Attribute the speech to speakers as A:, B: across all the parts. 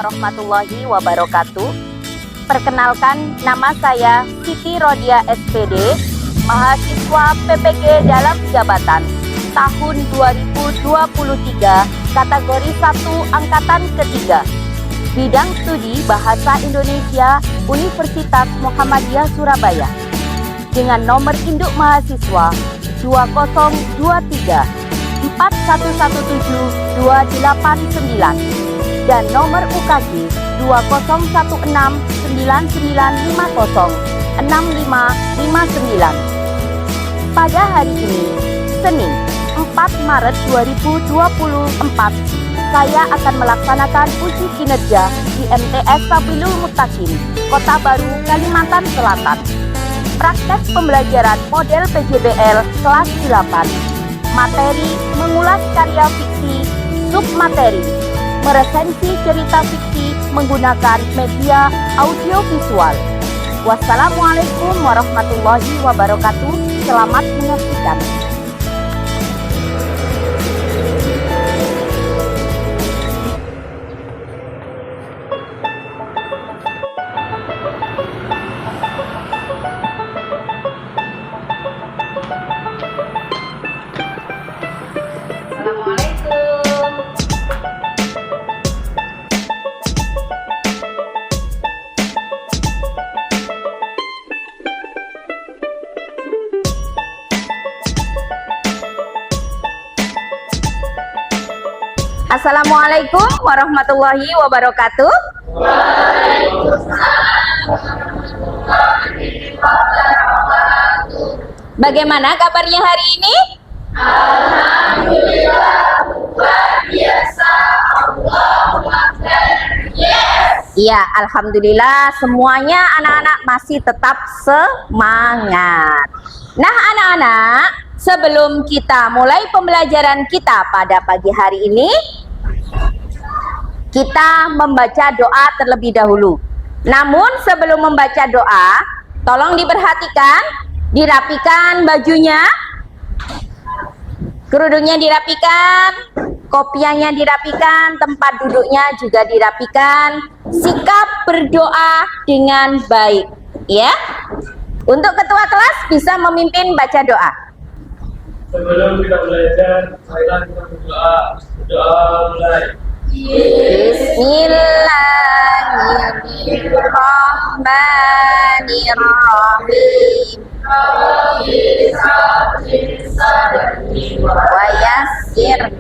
A: warahmatullahi wabarakatuh. Perkenalkan, nama saya Siti Rodia SPD, mahasiswa PPG dalam jabatan tahun 2023, kategori 1 angkatan ketiga. Bidang studi Bahasa Indonesia Universitas Muhammadiyah Surabaya. Dengan nomor induk mahasiswa 2023 4117 289 dan nomor UKG 2016 9950 6559. Pada hari ini, Senin 4 Maret 2024, saya akan melaksanakan uji kinerja di MTS Sabilul Muttaqin, Kota Baru, Kalimantan Selatan. Praktek pembelajaran model PJBL kelas 8. Materi mengulas karya fiksi, submateri meresensi cerita fiksi menggunakan media audiovisual. Wassalamualaikum warahmatullahi wabarakatuh. Selamat menyaksikan. Assalamualaikum warahmatullahi wabarakatuh. Bagaimana kabarnya hari ini?
B: Alhamdulillah, luar biasa. Allahu Akbar. Yes.
A: Iya, alhamdulillah semuanya anak-anak masih tetap semangat. Nah, anak-anak, sebelum kita mulai pembelajaran kita pada pagi hari ini, kita membaca doa terlebih dahulu. Namun sebelum membaca doa, tolong diperhatikan, dirapikan bajunya, kerudungnya dirapikan, kopiahnya dirapikan, tempat duduknya juga dirapikan, sikap berdoa dengan baik, ya. Untuk ketua kelas bisa memimpin baca doa.
C: Sebelum kita belajar, marilah kita berdoa. Doa mulai.
A: Bismillahirrahmanirrahim. Wa yassir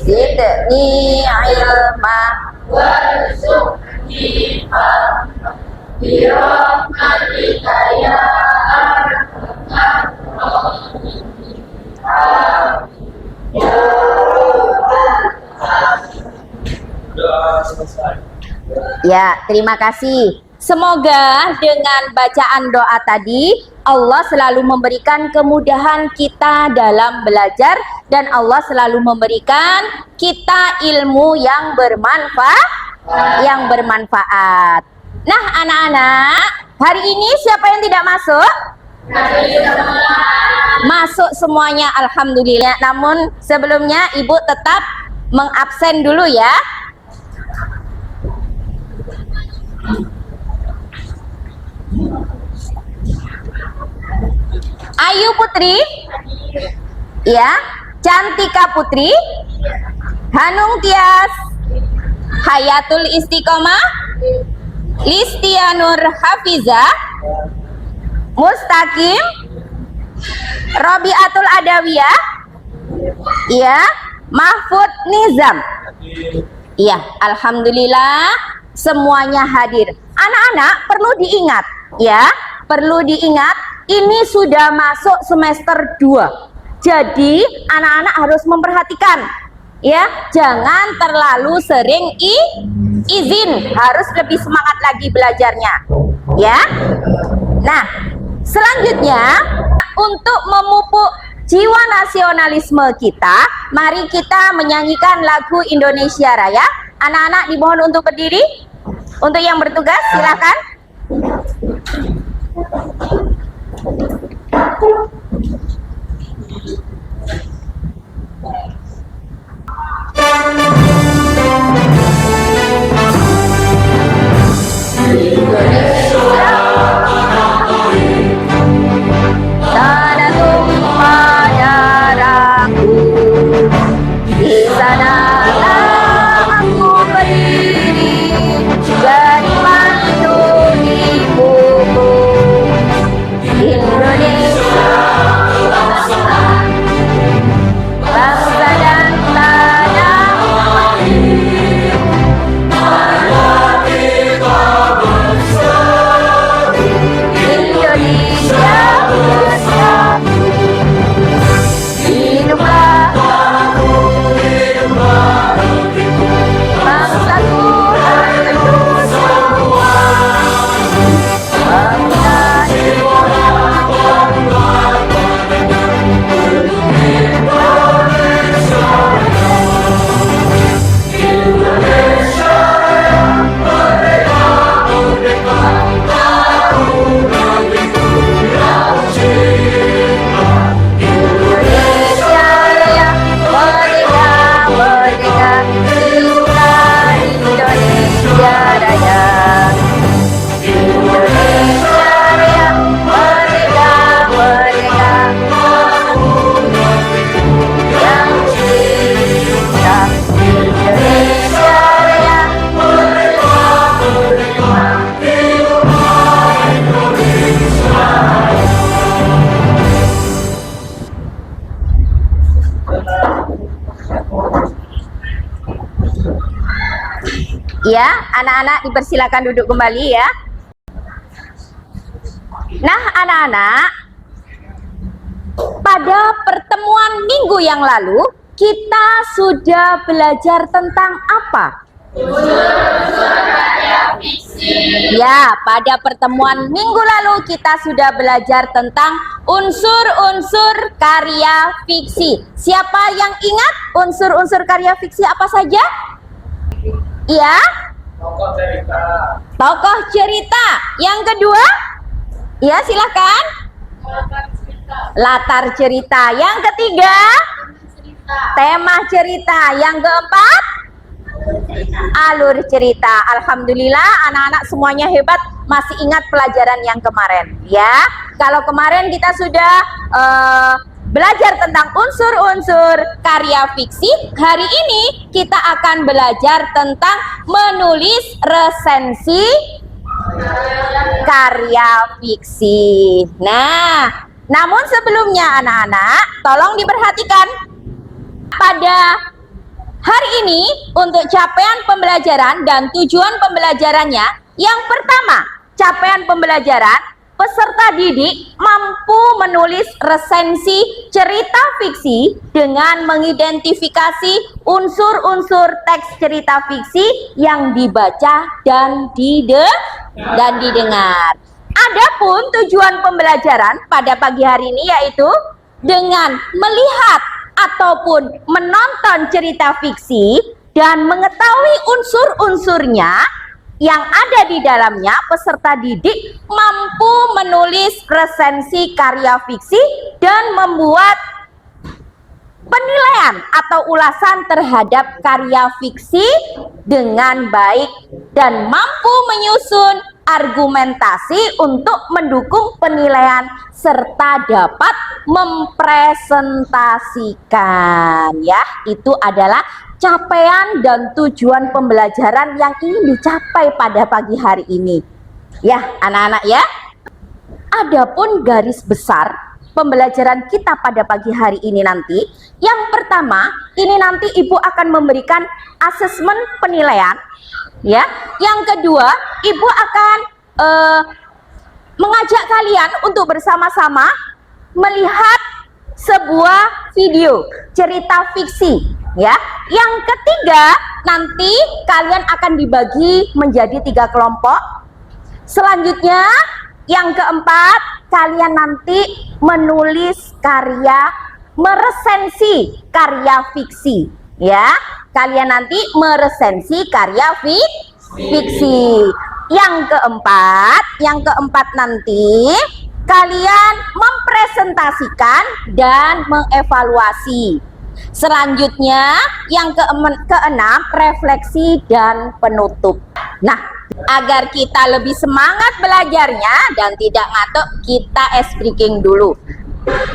A: zidni ilma
B: warzuqni fahma birahmatika ya arhamar rahimin.
C: Doa selesai.
A: Ya, terima kasih. Semoga dengan bacaan doa tadi Allah selalu memberikan kemudahan kita dalam belajar dan Allah selalu memberikan kita ilmu yang bermanfaat. Nah, anak-anak, hari ini siapa yang tidak masuk? Masuk semuanya, alhamdulillah. Namun sebelumnya Ibu tetap mengabsen dulu ya. Ayu Putri, ya, Cantika Putri, Hanung Tias, Hayatul Istiqomah, Listianur Hafiza, Mustaqim, Robiatul Adawiyah, ya, Mahfud Nizam. Iya, alhamdulillah semuanya hadir. Anak-anak perlu diingat, ya, perlu diingat ini sudah masuk semester 2. Jadi anak-anak harus memperhatikan, ya, jangan terlalu sering izin, harus lebih semangat lagi belajarnya, ya. Nah, selanjutnya untuk memupuk jiwa nasionalisme kita, mari kita menyanyikan lagu Indonesia Raya. Anak-anak dimohon untuk berdiri. Untuk yang bertugas silakan. Tanah tumpah darahku, di sanalah aku berdiri, jadi mantu ibuku. Indonesia, bangsa dan tanah air, marilah kita bersatu. Indonesia bersatu, hiduplah bangsaku untuk semua. Bangsa Indonesia Raya, merdeka, merdeka, cinta Indonesia Raya. Indonesia Raya, merdeka, merdeka, yang cinta Indonesia Raya, merdeka, merdeka, Ya, anak-anak dipersilakan duduk kembali ya. Nah, anak-anak, pada pertemuan minggu yang lalu kita sudah belajar tentang apa? Ya, pada pertemuan minggu lalu kita sudah belajar tentang unsur-unsur karya fiksi. Siapa yang ingat unsur-unsur karya fiksi apa saja? Iya,
C: Tokoh cerita.
A: tokoh cerita. Yang kedua, ya silakan. Latar cerita. Yang ketiga, tema cerita. Yang keempat, alur cerita. Alhamdulillah, anak-anak semuanya hebat, masih ingat pelajaran yang kemarin. Ya, kalau kemarin kita sudah belajar tentang unsur-unsur karya fiksi, hari ini kita akan belajar tentang menulis resensi karya fiksi. Nah, namun sebelumnya anak-anak, tolong diperhatikan. Pada hari ini untuk capaian pembelajaran dan tujuan pembelajarannya, yang pertama, capaian pembelajaran peserta didik mampu menulis resensi cerita fiksi dengan mengidentifikasi unsur-unsur teks cerita fiksi yang dibaca dan didengar. Adapun tujuan pembelajaran pada pagi hari ini yaitu dengan melihat ataupun menonton cerita fiksi dan mengetahui unsur-unsurnya yang ada di dalamnya, peserta didik mampu menulis resensi karya fiksi dan membuat penilaian atau ulasan terhadap karya fiksi dengan baik dan mampu menyusun argumentasi untuk mendukung penilaian serta dapat mempresentasikan. Ya, itu adalah capaian dan tujuan pembelajaran yang ingin dicapai pada pagi hari ini. Ya, anak-anak ya. Adapun garis besar pembelajaran kita pada pagi hari ini nanti, yang pertama, ini nanti Ibu akan memberikan asesmen penilaian. Ya, yang kedua, Ibu akan mengajak kalian untuk bersama-sama melihat sebuah video cerita fiksi. Ya, yang ketiga, nanti kalian akan dibagi menjadi 3 kelompok. Selanjutnya, yang keempat, kalian nanti menulis karya, meresensi karya fiksi. Ya, kalian nanti meresensi karya fiksi. Yang keempat nanti kalian mempresentasikan dan mengevaluasi. Selanjutnya yang keenam, refleksi dan penutup. Nah, agar kita lebih semangat belajarnya dan tidak ngantuk, kita ice breaking dulu.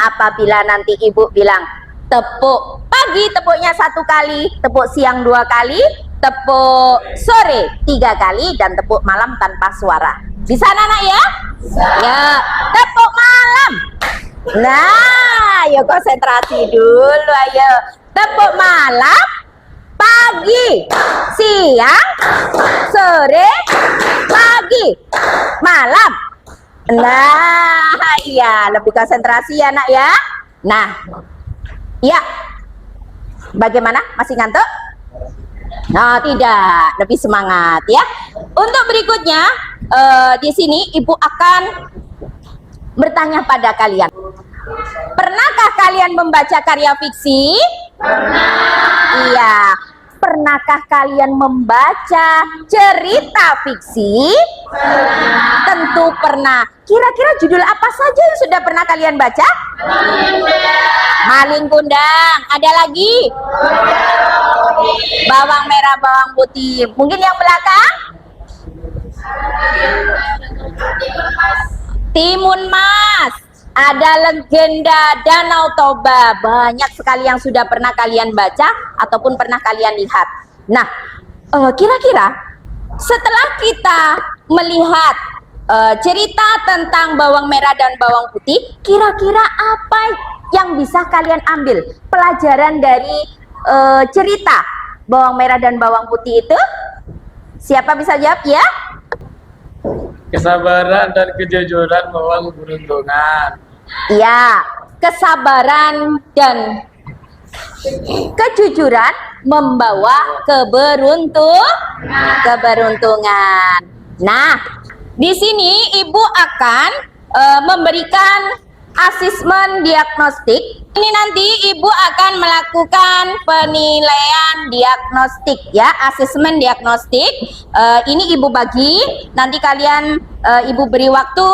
A: Apabila nanti ibu bilang tepuk pagi, tepuknya 1 kali, tepuk siang 2 kali, tepuk sore 3 kali, dan tepuk malam tanpa suara. Bisa anak ya? Ya, tepuk malam. Nah, ayo konsentrasi dulu, ayo. Tepuk malam, pagi, siang, sore, pagi, malam. Nah, iya, lebih konsentrasi ya nak ya. Nah, ya, bagaimana? Masih ngantuk? Nah, tidak, lebih semangat ya. Untuk berikutnya, di sini ibu akan bertanya pada kalian. Pernahkah kalian membaca karya fiksi? Pernah. Iya. Pernahkah kalian membaca cerita fiksi? Pernah. Tentu pernah. Kira-kira judul apa saja yang sudah pernah kalian baca? Maling Kundang. Ada lagi? Bawang merah, bawang putih. Mungkin yang belakang? Timun Mas. Ada legenda Danau Toba. Banyak sekali yang sudah pernah kalian baca ataupun pernah kalian lihat. Nah, kira-kira setelah kita melihat cerita tentang bawang merah dan bawang putih, kira-kira apa yang bisa kalian ambil pelajaran dari cerita bawang merah dan bawang putih itu? Siapa bisa jawab ya?
C: Kesabaran dan kejujuran membawa keberuntungan.
A: Ya, kesabaran dan kejujuran membawa keberuntungan. Nah, di sini ibu akan memberikan asesmen diagnostik. Ini nanti ibu akan melakukan penilaian diagnostik ya, asesmen diagnostik. Ini ibu bagi, nanti kalian ibu beri waktu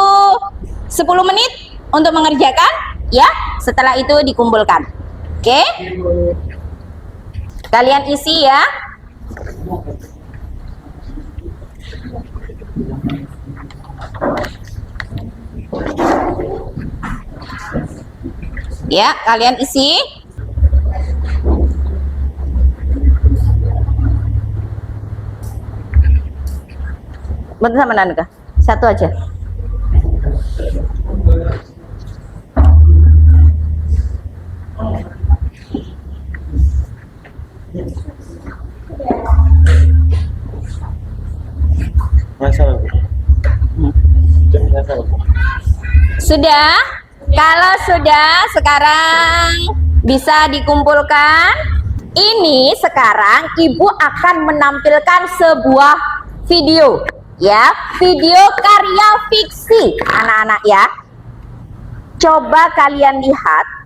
A: 10 menit untuk mengerjakan ya. Setelah itu dikumpulkan. Oke? Kalian isi ya. Ya, kalian isi. Betul sama Nanuka? Satu aja. Sudah? Kalau sudah, sekarang bisa dikumpulkan. Ini sekarang ibu akan menampilkan sebuah video ya, video karya fiksi anak-anak ya. Coba kalian lihat.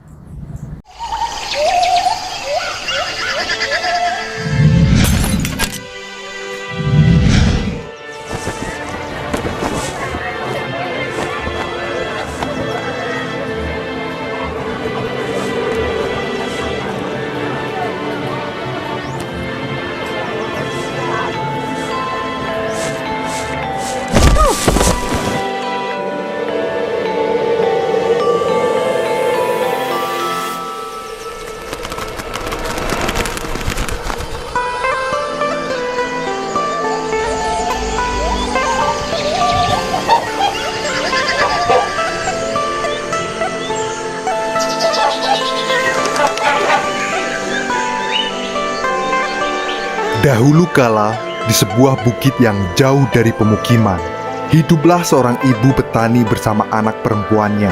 D: Dahulu kala, di sebuah bukit yang jauh dari pemukiman, hiduplah seorang ibu petani bersama anak perempuannya.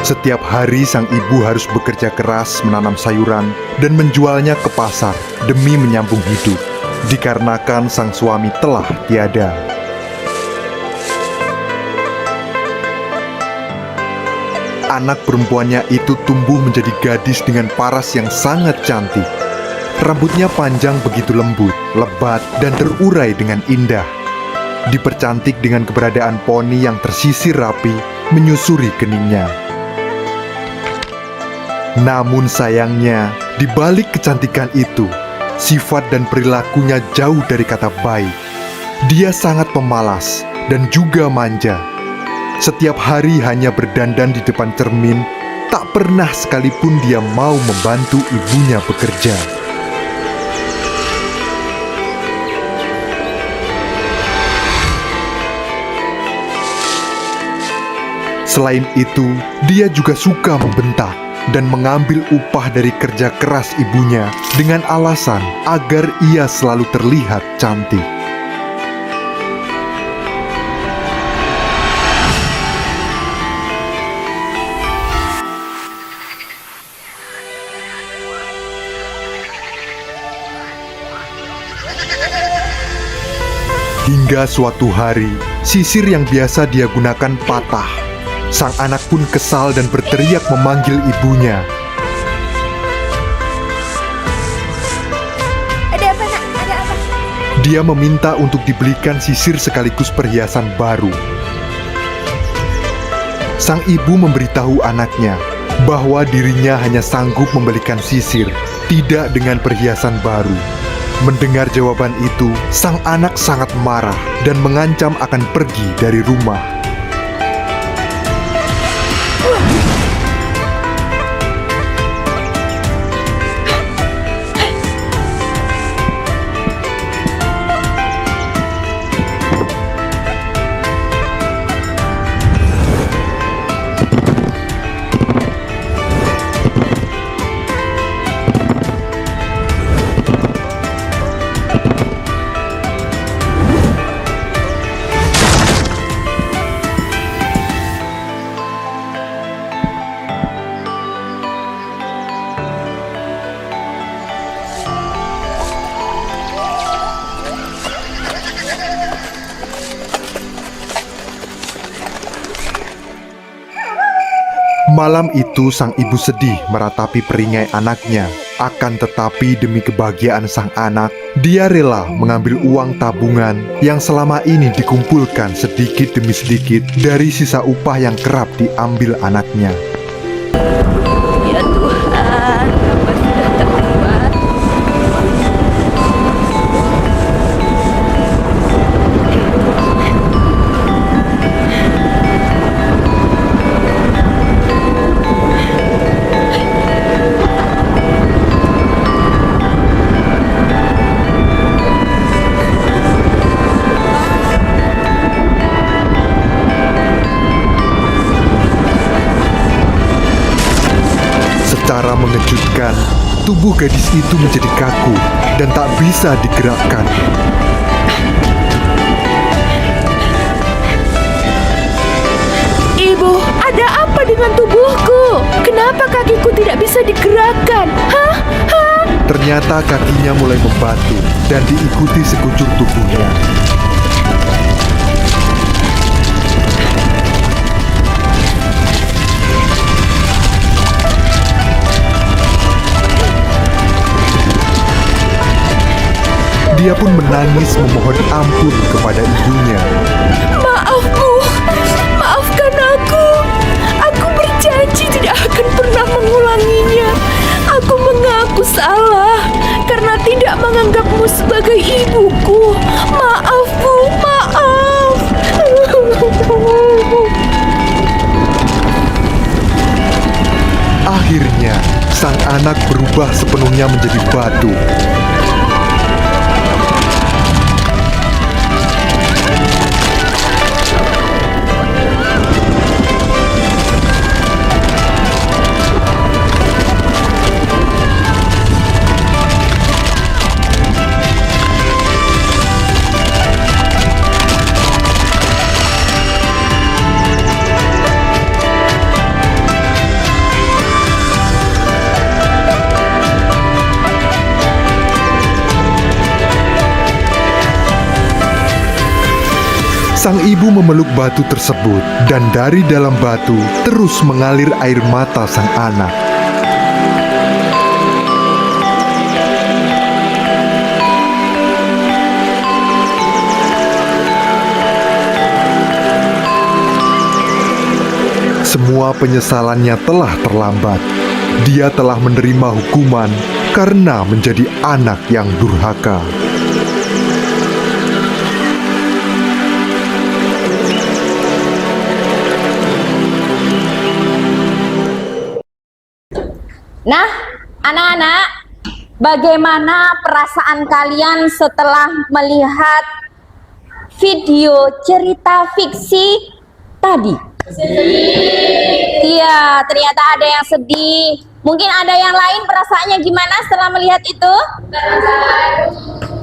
D: Setiap hari sang ibu harus bekerja keras menanam sayuran dan menjualnya ke pasar demi menyambung hidup, dikarenakan sang suami telah tiada. Anak perempuannya itu tumbuh menjadi gadis dengan paras yang sangat cantik. Rambutnya panjang begitu lembut, lebat, dan terurai dengan indah. dipercantik dengan keberadaan poni yang tersisir rapi menyusuri keningnya. Namun sayangnya, di balik kecantikan itu, sifat dan perilakunya jauh dari kata baik. Dia sangat pemalas dan juga manja. Setiap hari hanya berdandan di depan cermin, tak pernah sekalipun dia mau membantu ibunya bekerja. Selain itu, dia juga suka membentak dan mengambil upah dari kerja keras ibunya dengan alasan agar ia selalu terlihat cantik. Hingga suatu hari, sisir yang biasa dia gunakan patah. Sang anak pun kesal dan berteriak memanggil ibunya.
B: Ada apa, Nak? Ada apa?
D: Dia meminta untuk dibelikan sisir sekaligus perhiasan baru. Sang ibu memberitahu anaknya bahwa dirinya hanya sanggup membelikan sisir, tidak dengan perhiasan baru. Mendengar jawaban itu, sang anak sangat marah dan mengancam akan pergi dari rumah. Malam itu sang ibu sedih meratapi peringai anaknya. Akan tetapi demi kebahagiaan sang anak, dia rela mengambil uang tabungan yang selama ini dikumpulkan sedikit demi sedikit dari sisa upah yang kerap diambil anaknya.
B: Ya Tuhan, hamba sudah tak kuat.
D: Secara mengejutkan, tubuh gadis itu menjadi kaku dan tak bisa digerakkan.
B: Ibu, ada apa dengan tubuhku? Kenapa kakiku tidak bisa digerakkan? Hah? Hah?
D: Ternyata kakinya mulai membatu dan diikuti sekujur tubuhnya. Dia pun menangis memohon ampun kepada ibunya.
B: Maaf, Bu. Maafkan aku. Aku berjanji tidak akan pernah mengulanginya. Aku mengaku salah karena tidak menganggapmu sebagai ibuku. Maaf, Bu. Maaf.
D: Akhirnya, sang anak berubah sepenuhnya menjadi batu. Sang ibu memeluk batu tersebut, dan dari dalam batu terus mengalir air mata sang anak. semua penyesalannya telah terlambat. Dia telah menerima hukuman karena menjadi anak yang durhaka.
A: Nah, anak-anak, bagaimana perasaan kalian setelah melihat video cerita fiksi tadi? Iya, ternyata ada yang sedih. Mungkin ada yang lain perasaannya gimana setelah melihat itu?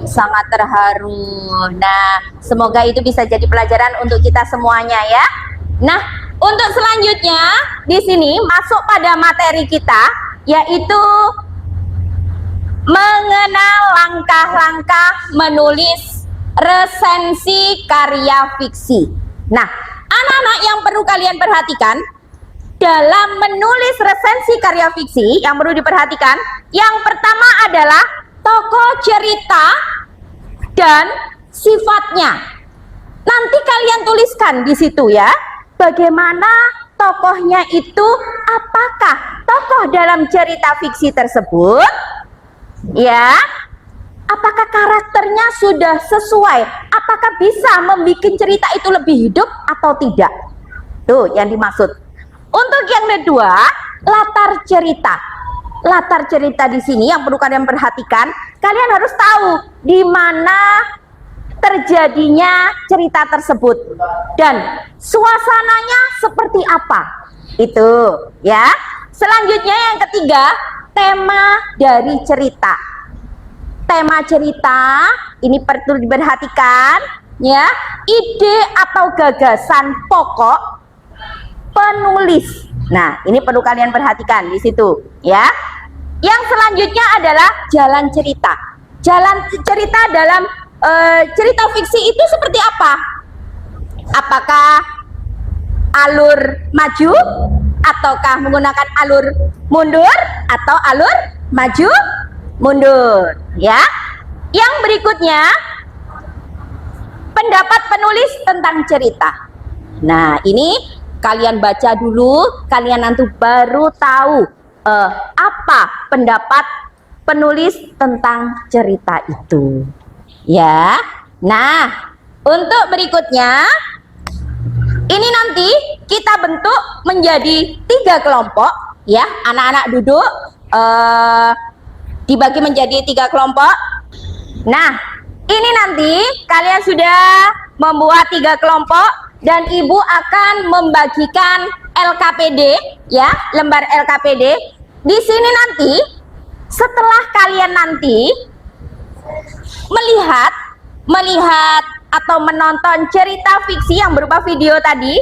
A: Sangat terharu. Nah, semoga itu bisa jadi pelajaran untuk kita semuanya ya. Nah, untuk selanjutnya di sini masuk pada materi kita, yaitu mengenal langkah-langkah menulis resensi karya fiksi. Nah, anak-anak yang perlu kalian perhatikan dalam menulis resensi karya fiksi yang perlu diperhatikan, yang pertama adalah tokoh cerita dan sifatnya. Nanti kalian tuliskan di situ ya, bagaimana tokohnya itu, apakah tokoh dalam cerita fiksi tersebut ya, apakah karakternya sudah sesuai, apakah bisa membuat cerita itu lebih hidup atau tidak. Tuh yang dimaksud. Untuk yang kedua, latar cerita. Latar cerita di sini yang perlu kalian perhatikan, kalian harus tahu di mana terjadinya cerita tersebut dan suasananya seperti apa. Itu ya. Selanjutnya yang ketiga, tema dari cerita. Tema cerita ini perlu diperhatikan ya, ide atau gagasan pokok penulis. Nah, ini perlu kalian perhatikan di situ ya. Yang selanjutnya adalah jalan cerita. Jalan cerita dalam cerita fiksi itu seperti apa? Apakah alur maju ataukah menggunakan alur mundur atau alur maju mundur ya. Yang berikutnya, pendapat penulis tentang cerita. Nah, ini kalian baca dulu, kalian nanti baru tahu apa pendapat penulis tentang cerita itu ya. Nah, untuk berikutnya ini nanti kita bentuk menjadi 3 kelompok ya. Anak-anak duduk, dibagi menjadi 3 kelompok. Nah, ini nanti kalian sudah membuat 3 kelompok dan ibu akan membagikan LKPD ya, lembar LKPD. Di sini nanti setelah kalian nanti melihat atau menonton cerita fiksi yang berupa video tadi,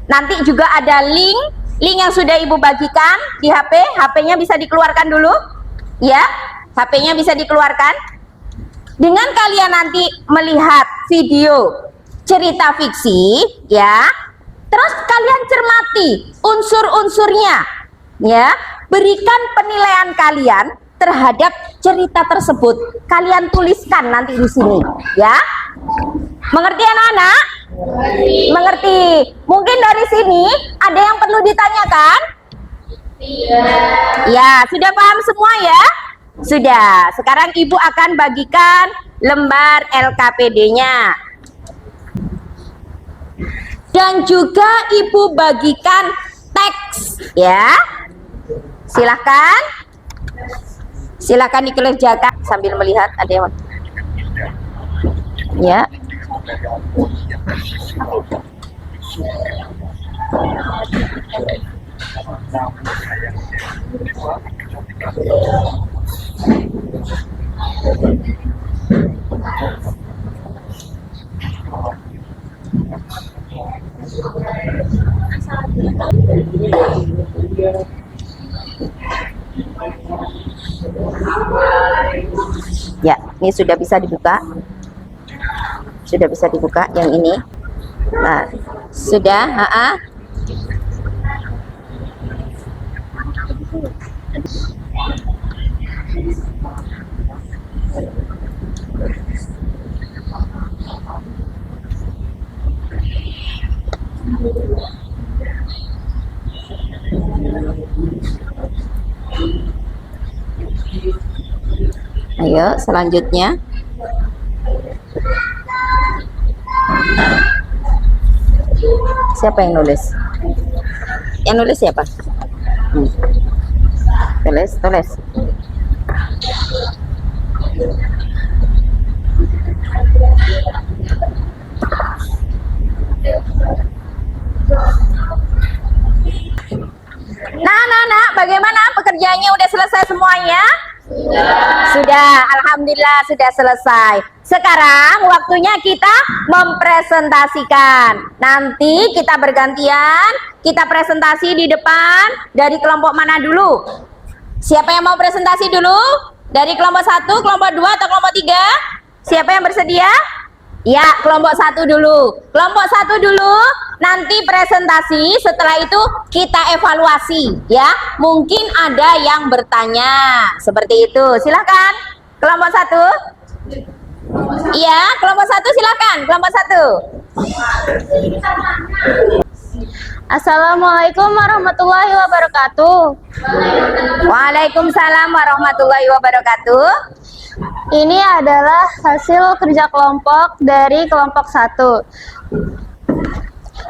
A: nanti juga ada link yang sudah ibu bagikan di HP. HP-nya bisa dikeluarkan dulu ya, HP-nya bisa dikeluarkan. Dengan kalian nanti melihat video cerita fiksi ya, terus kalian cermati unsur-unsurnya ya, berikan penilaian kalian terhadap cerita tersebut. Kalian tuliskan nanti di sini ya. Mengerti anak-anak? Mengerti. Mungkin dari sini ada yang perlu ditanyakan? Iya. Ya, sudah paham semua ya? Sudah. Sekarang ibu akan bagikan lembar LKPD-nya. Dan juga ibu bagikan teks ya. Silakan dikerjakan sambil melihat ada yang ya. Ya, ini sudah bisa dibuka. Sudah bisa dibuka yang ini. Nah, sudah, Ayo, selanjutnya. Siapa yang nulis? Yang nulis siapa? Tulis. Nah, bagaimana pekerjaannya udah selesai semuanya? Sudah, alhamdulillah sudah selesai. Sekarang waktunya kita mempresentasikan. Nanti kita bergantian, kita presentasi di depan. Dari kelompok mana dulu? Siapa yang mau presentasi dulu? Dari kelompok 1, kelompok 2, atau kelompok 3? Siapa yang bersedia? Ya, kelompok 1 dulu. Kelompok 1 dulu, nanti presentasi, setelah itu kita evaluasi ya. Mungkin ada yang bertanya seperti itu. Silakan. Kelompok 1. Iya, kelompok 1 silakan. Kelompok 1.
E: Assalamualaikum warahmatullahi wabarakatuh.
A: Waalaikumsalam warahmatullahi wabarakatuh.
E: Ini adalah hasil kerja kelompok dari kelompok 1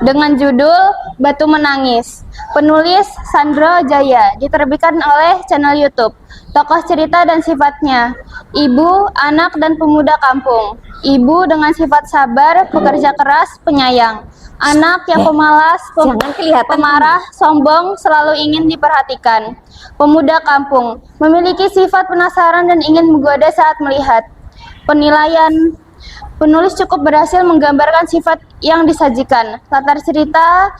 E: dengan judul Batu Menangis. Penulis Sandro Jaya, diterbitkan oleh channel YouTube. Tokoh cerita dan sifatnya: ibu, anak, dan pemuda kampung. Ibu dengan sifat sabar, pekerja keras, penyayang. Anak yang pemalas,
A: Jangan kelihatan
E: pemarah, sombong, selalu ingin diperhatikan. Pemuda kampung memiliki sifat penasaran dan ingin menggoda saat melihat. Penilaian: penulis cukup berhasil menggambarkan sifat yang disajikan. Latar cerita: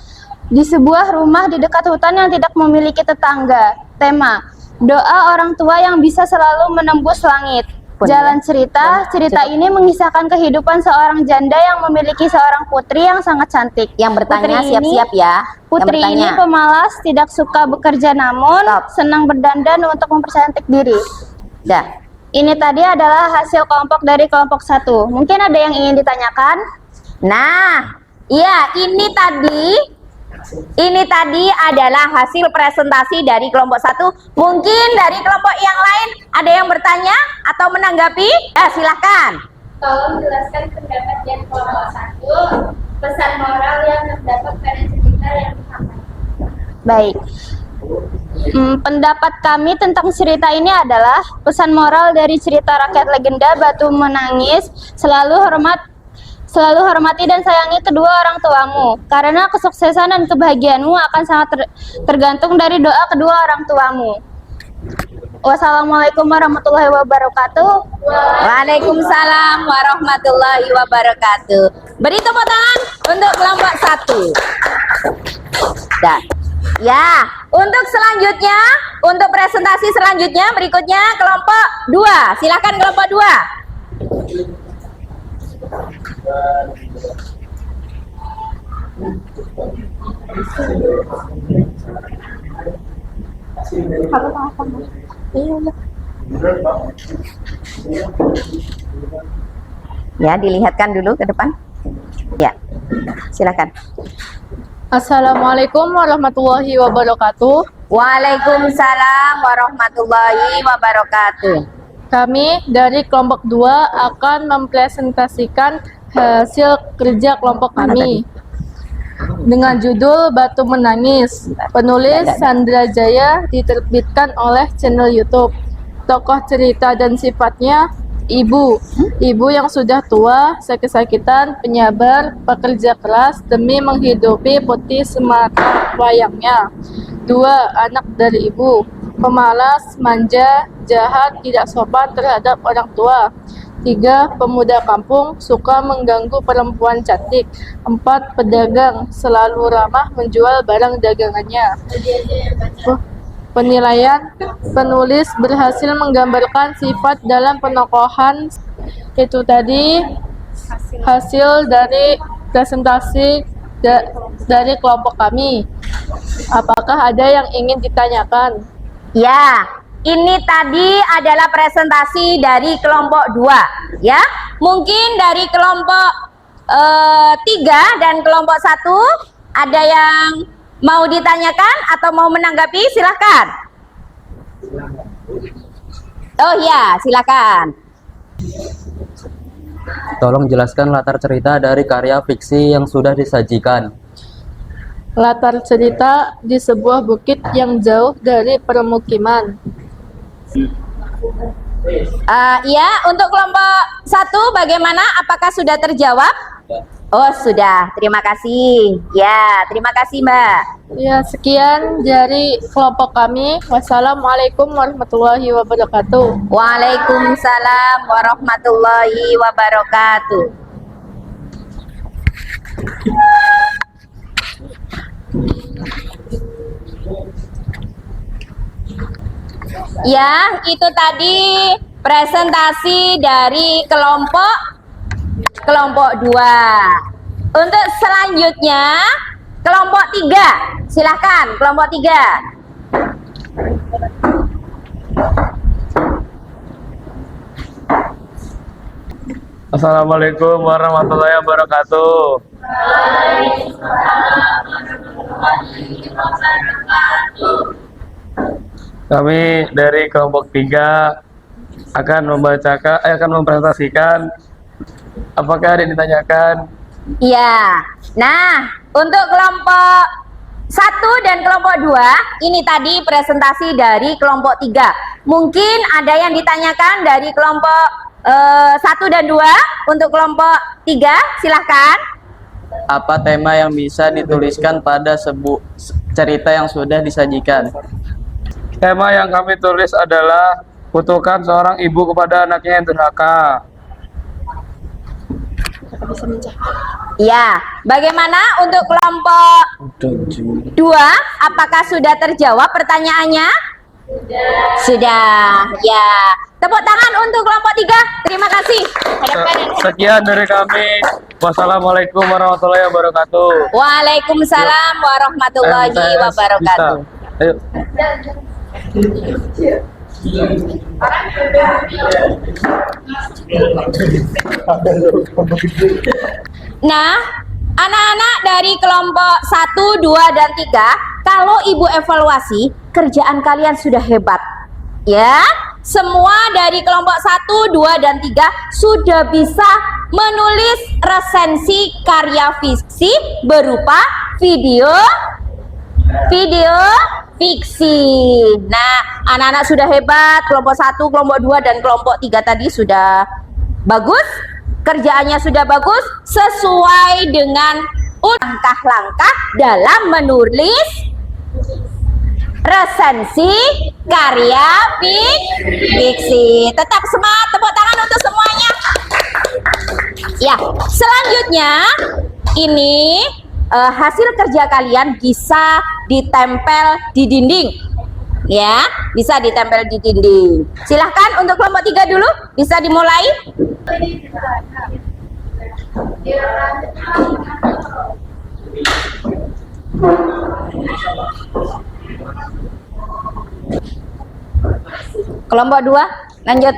E: di sebuah rumah di dekat hutan yang tidak memiliki tetangga. Tema: doa orang tua yang bisa selalu menembus langit. Jalan cerita: cerita ini mengisahkan kehidupan seorang janda yang memiliki seorang putri yang sangat cantik.
A: Yang bertanya
E: Putri
A: siap-siap ya.
E: Putri
A: Yang
E: ini
A: bertanya.
E: pemalas, tidak suka bekerja, namun senang berdandan untuk mempercantik diri.
A: Dah.
E: Ini tadi adalah hasil kelompok dari kelompok 1. Mungkin ada yang ingin ditanyakan?
A: Nah, iya, ini tadi adalah hasil presentasi dari kelompok 1. Mungkin dari kelompok yang lain ada yang bertanya atau menanggapi? Silahkan.
F: Tolong jelaskan pendapat yang kelompok 1, pesan moral yang terdapat pada cerita yang disampaikan.
E: Baik. Pendapat kami tentang cerita ini adalah pesan moral dari cerita rakyat legenda Batu Menangis: selalu hormati dan sayangi kedua orang tuamu, karena kesuksesan dan kebahagiaanmu akan sangat tergantung dari doa kedua orang tuamu. Wassalamualaikum warahmatullahi wabarakatuh.
A: Waalaikumsalam warahmatullahi wabarakatuh. Beri tepuk tangan untuk kelompok 1. Dah. Ya, untuk selanjutnya, untuk presentasi selanjutnya berikutnya kelompok 2. Silakan kelompok 2. Ya, dilihatkan dulu ke depan. Ya, silakan.
G: Assalamualaikum warahmatullahi wabarakatuh.
A: Waalaikumsalam warahmatullahi wabarakatuh.
G: Kami dari kelompok 2 akan mempresentasikan hasil kerja kelompok kami dengan judul Batu Menangis. Penulis Sandra Jaya, diterbitkan oleh channel YouTube. Tokoh cerita dan sifatnya: ibu yang sudah tua, sakit-sakitan, penyabar, pekerja keras demi menghidupi putih semata wayangnya. 2. Anak dari ibu, pemalas, manja, jahat, tidak sopan terhadap orang tua. 3. Pemuda kampung, suka mengganggu perempuan cantik. 4. Pedagang, selalu ramah menjual barang dagangannya. Penilaian: penulis berhasil menggambarkan sifat dalam penokohan. Itu tadi hasil dari presentasi dari kelompok kami. Apakah ada yang ingin ditanyakan?
A: Ya, ini tadi adalah presentasi dari kelompok 2. Ya, mungkin dari kelompok 3 dan kelompok 1 ada yang mau ditanyakan atau mau menanggapi? Silahkan. Oh ya, silakan.
H: Tolong jelaskan latar cerita dari karya fiksi yang sudah disajikan.
G: Latar cerita di sebuah bukit yang jauh dari permukiman.
A: Ya, untuk kelompok 1 bagaimana? Apakah sudah terjawab? Oh, sudah. Terima kasih. Ya, terima kasih, Mbak.
G: Ya, sekian dari kelompok kami. Wassalamualaikum warahmatullahi wabarakatuh.
A: Waalaikumsalam warahmatullahi wabarakatuh. Ya, itu tadi presentasi dari kelompok 2. Untuk selanjutnya kelompok 3. Silahkan kelompok 3.
C: Assalamualaikum warahmatullahi wabarakatuh. Kami dari kelompok 3 akan mempresentasikan. Apakah ada yang ditanyakan?
A: Iya. Nah, untuk kelompok 1 dan kelompok 2, ini tadi presentasi dari kelompok 3. Mungkin ada yang ditanyakan dari kelompok 1 dan 2. Untuk kelompok 3, silahkan.
H: Apa tema yang bisa dituliskan pada cerita yang sudah disajikan?
C: Tema yang kami tulis adalah kutukan seorang ibu kepada anaknya yang durhaka.
A: Ya, bagaimana untuk kelompok 2? Apakah sudah terjawab pertanyaannya? Sudah. Ya. Tepuk tangan untuk kelompok 3. Terima kasih.
C: Sekian dari kami. Wassalamualaikum warahmatullahi wabarakatuh.
A: Waalaikumsalam warahmatullahi wabarakatuh.
C: Ayo.
A: Nah, anak-anak dari kelompok 1, 2, dan 3, kalau ibu evaluasi, kerjaan kalian sudah hebat. Ya, semua dari kelompok 1, 2, dan 3 sudah bisa menulis resensi karya fiksi berupa video fiksi. Nah, anak-anak sudah hebat. Kelompok 1, kelompok 2, dan kelompok 3 tadi sudah bagus. Kerjaannya sudah bagus sesuai dengan langkah-langkah dalam menulis resensi karya fiksi. Tetap semangat, tepuk tangan untuk semuanya. Ya, selanjutnya ini hasil kerja kalian bisa ditempel di dinding. Ya, bisa ditempel di dinding. Silahkan untuk kelompok 3 dulu, bisa dimulai. Kelompok 2, lanjut.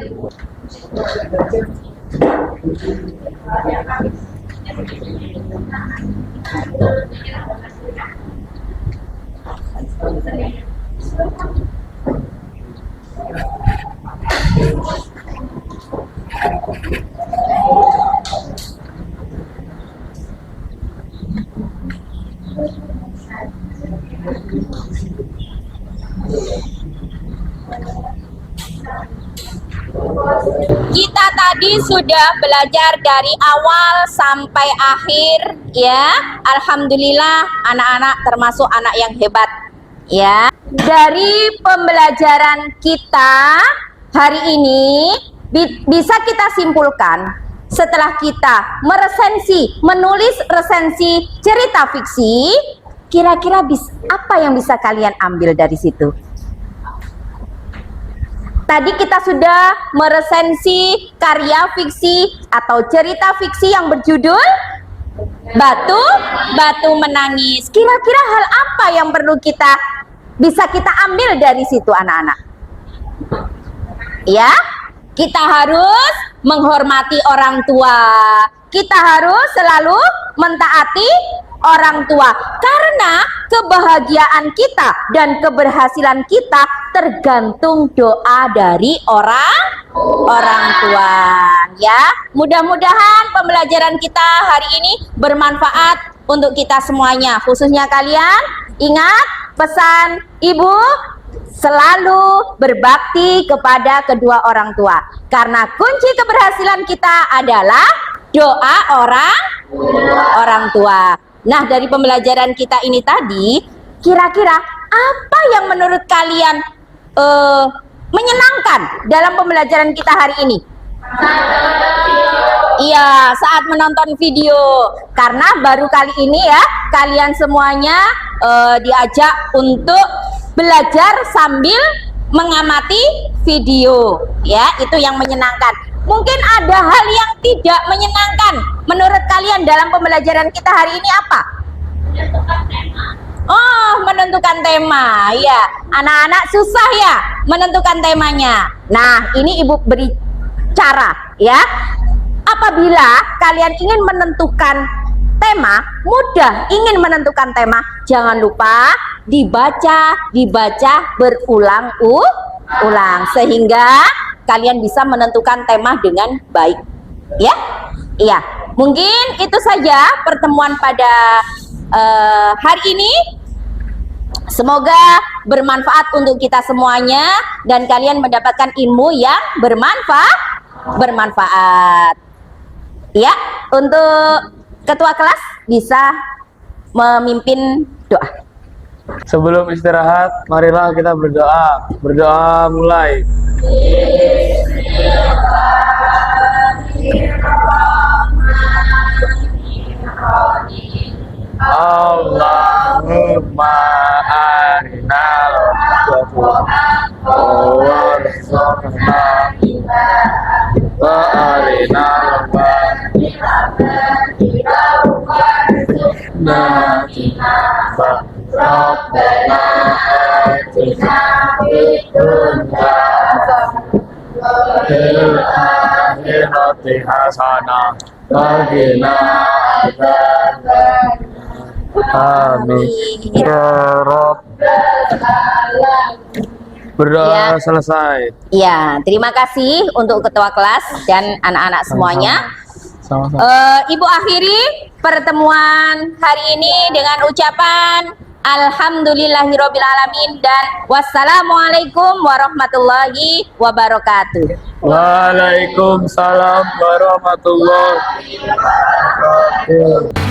A: Kita tadi sudah belajar dari awal sampai akhir, ya. Alhamdulillah, anak-anak termasuk anak yang hebat, ya. Dari pembelajaran kita hari ini bisa kita simpulkan, setelah kita menulis resensi cerita fiksi, kira-kira apa yang bisa kalian ambil dari situ? Tadi kita sudah meresensi karya fiksi atau cerita fiksi yang berjudul Batu Menangis. Kira-kira hal apa yang perlu bisa kita ambil dari situ, anak-anak? Ya, kita harus menghormati orang tua. Kita harus selalu mentaati orang tua, karena kebahagiaan kita dan keberhasilan kita tergantung doa dari orang tua. Ya, mudah-mudahan pembelajaran kita hari ini bermanfaat untuk kita semuanya, khususnya kalian. Ingat pesan ibu, selalu berbakti kepada kedua orang tua, karena kunci keberhasilan kita adalah doa orang tua. Nah, dari pembelajaran kita ini tadi, kira-kira apa yang menurut kalian menyenangkan dalam pembelajaran kita hari ini? Iya, saat menonton video, karena baru kali ini ya kalian semuanya diajak untuk belajar sambil mengamati video, ya, itu yang menyenangkan. Mungkin ada hal yang tidak menyenangkan menurut kalian dalam pembelajaran kita hari ini apa?
F: Menentukan tema.
A: Oh, menentukan tema, ya. Anak-anak susah ya menentukan temanya. Nah, ini ibu beri cara, ya. Apabila kalian ingin menentukan tema, mudah ingin menentukan tema, jangan lupa dibaca berulang-ulang sehingga kalian bisa menentukan tema dengan baik, ya. Iya, mungkin itu saja pertemuan pada hari ini. Semoga bermanfaat untuk kita semuanya dan kalian mendapatkan ilmu yang bermanfaat. Ya, untuk ketua kelas bisa memimpin doa.
C: Sebelum istirahat, marilah kita berdoa. Berdoa mulai. Allahumma arinal haqqa warzuqna wa arinal batina Rabbana atina fid dunya fil akhirati hasanah wa qina adzabannar. Amin ya Rabbal alamin. Berdoa selesai.
A: Ya, terima kasih untuk ketua kelas dan anak-anak semuanya.
C: Sama-sama.
A: Ibu akhiri pertemuan hari ini dengan ucapan alhamdulillahirobbilalamin dan wassalamualaikum warahmatullahi wabarakatuh.
C: Waalaikumsalam warahmatullahi wabarakatuh.